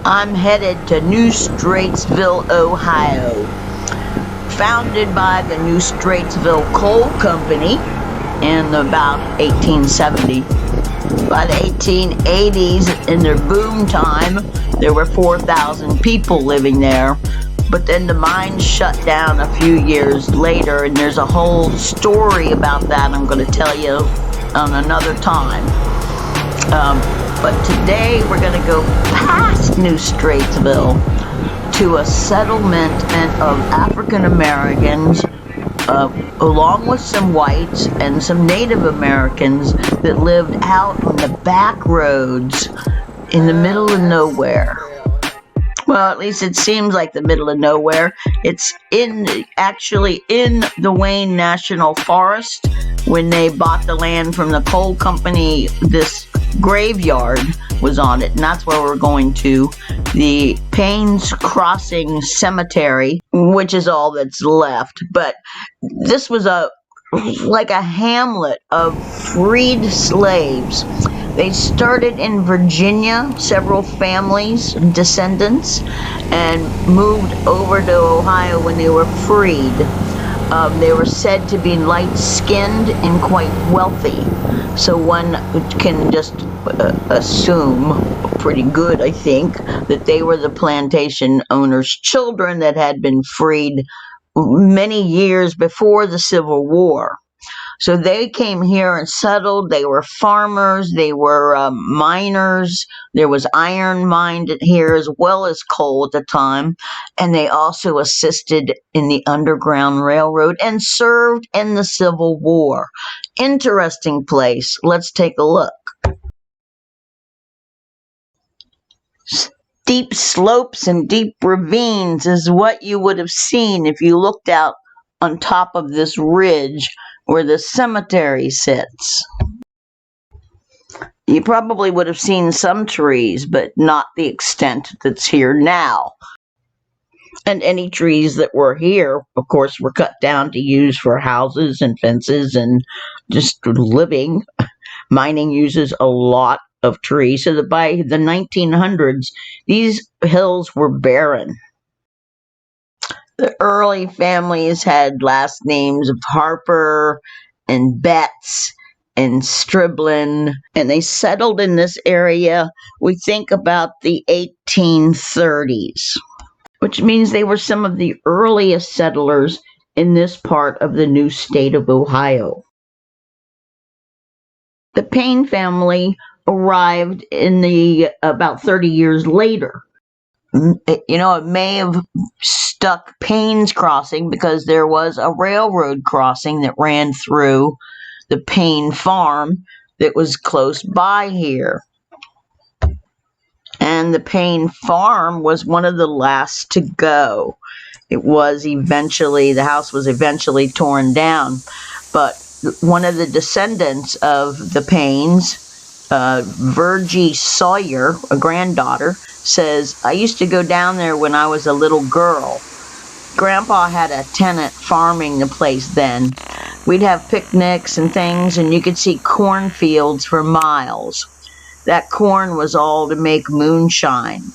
I'm headed to New Straitsville, Ohio. Founded by the New Straitsville Coal Company in about 1870. By the 1880s, in their boom time, there were 4,000 people living there. But then the mine shut down a few years later, and there's a whole story about that I'm going to tell you on another time. But today we're going to go past New Straitsville to a settlement of African Americans, along with some whites and some Native Americans that lived out on the back roads in the middle of nowhere. Well, at least it seems like the middle of nowhere. It's actually in the Wayne National Forest. When they bought the land from the coal company, this graveyard was on it, and that's where we're going to. The Paynes Crossing Cemetery, which is all that's left. But this was like a hamlet of freed slaves. They started in Virginia, several families, descendants, and moved over to Ohio when they were freed. They were said to be light-skinned and quite wealthy, so one can just assume, pretty good I think, that they were the plantation owners' children that had been freed many years before the Civil War. So they came here and settled. They were farmers, they were miners. There was iron mined here as well as coal at the time. And they also assisted in the Underground Railroad and served in the Civil War. Interesting place. Let's take a look. Steep slopes and deep ravines is what you would have seen if you looked out on top of this ridge where the cemetery sits. You probably would have seen some trees, but not the extent that's here now. And any trees that were here, of course, were cut down to use for houses and fences and just living. Mining uses a lot of trees, so that by the 1900s, these hills were barren. The early families had last names of Harper and Betts and Striblin, and they settled in this area, we think about the 1830s, which means they were some of the earliest settlers in this part of the new state of Ohio. The Payne family arrived in about 30 years later. You know, it may have stuck Paynes Crossing because there was a railroad crossing that ran through the Payne farm that was close by here. And the Payne farm was one of the last to go. The house was eventually torn down, but one of the descendants of the Paynes, Virgie Sawyer, a granddaughter, says, I used to go down there when I was a little girl. Grandpa had a tenant farming the place then. We'd have picnics and things, and you could see cornfields for miles. That corn was all to make moonshine.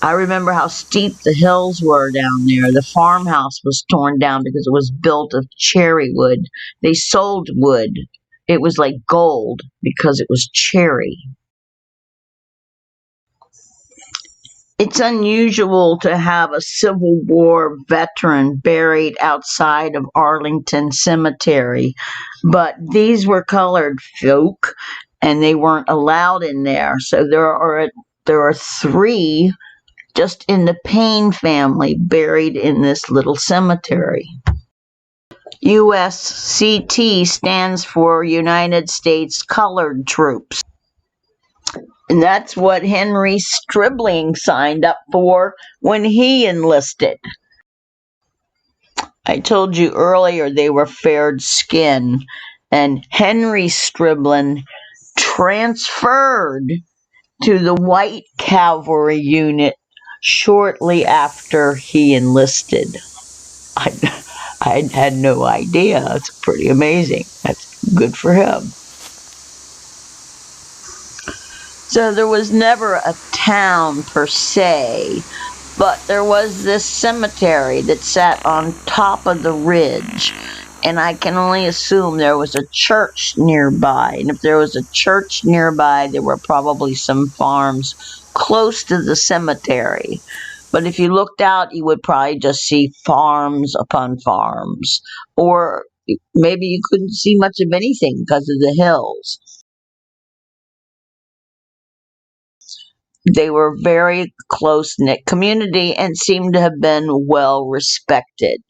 I remember how steep the hills were down there. The farmhouse was torn down because it was built of cherry wood. They sold wood. It was like gold because it was cherry. It's unusual to have a Civil War veteran buried outside of Arlington Cemetery, but these were colored folk, and they weren't allowed in there. So there are 3 just in the Payne family buried in this little cemetery. USCT stands for United States Colored Troops. And that's what Henry Stribling signed up for when he enlisted. I told you earlier they were fair skinned, and Henry Stribling transferred to the White Cavalry unit shortly after he enlisted. I had no idea. That's pretty amazing. That's good for him. So there was never a town per se, but there was this cemetery that sat on top of the ridge. And I can only assume there was a church nearby. And if there was a church nearby, there were probably some farms close to the cemetery. But if you looked out, you would probably just see farms upon farms. Or maybe you couldn't see much of anything because of the hills. They were very close-knit community and seemed to have been well respected.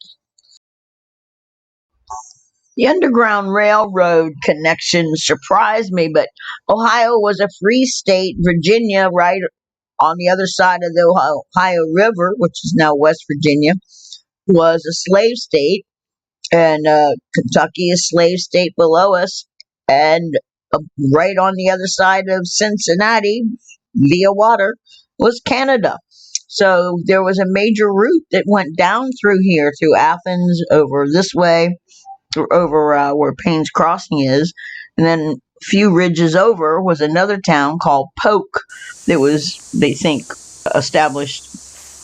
The Underground Railroad connection surprised me, but Ohio was a free state. Virginia, right on the other side of the Ohio River, which is now West Virginia, was a slave state, and Kentucky, a slave state below us, and right on the other side of Cincinnati, via water, was Canada. So there was a major route that went down through here, through Athens, over this way, over where Paynes Crossing is, and then a few ridges over was another town called Polk that was, they think, established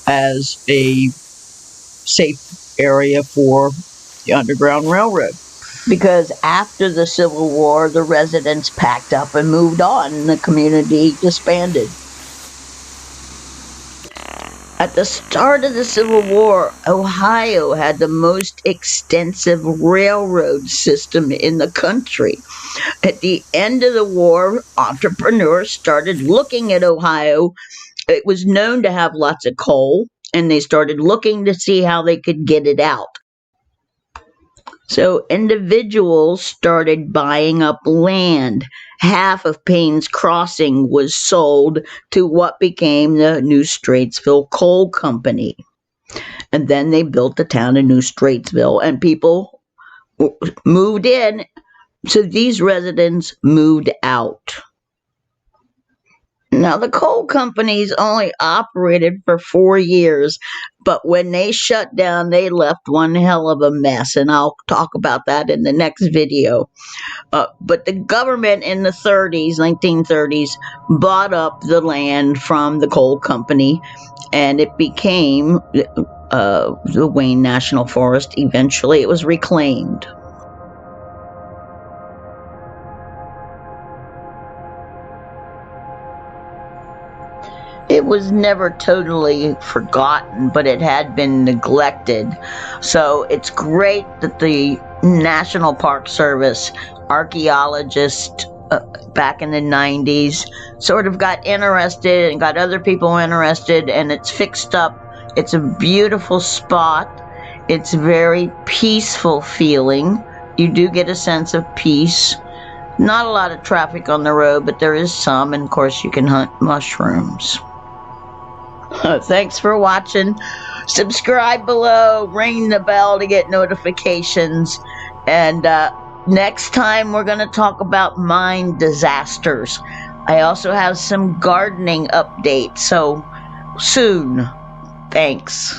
as a safe area for the Underground Railroad. Because after the Civil War, the residents packed up and moved on, and the community disbanded. At the start of the Civil War, Ohio had the most extensive railroad system in the country. At the end of the war, entrepreneurs started looking at Ohio. It was known to have lots of coal, and they started looking to see how they could get it out. So individuals started buying up land. Half of Paynes Crossing was sold to what became the New Straitsville Coal Company. And then they built the town of New Straitsville, and people moved in. So these residents moved out. Now, the coal companies only operated for 4 years, but when they shut down, they left one hell of a mess, and I'll talk about that in the next video. But the government in the 1930s, bought up the land from the coal company, and it became the Wayne National Forest. Eventually, it was reclaimed. It was never totally forgotten, but it had been neglected. So it's great that the National Park Service archaeologists back in the 90s sort of got interested and got other people interested, and it's fixed up. It's a beautiful spot. It's very peaceful feeling. You do get a sense of peace. Not a lot of traffic on the road, but there is some, and of course you can hunt mushrooms. Thanks for watching. Subscribe below, ring the bell to get notifications, and next time we're going to talk about mine disasters. I also have some gardening updates, so soon. Thanks.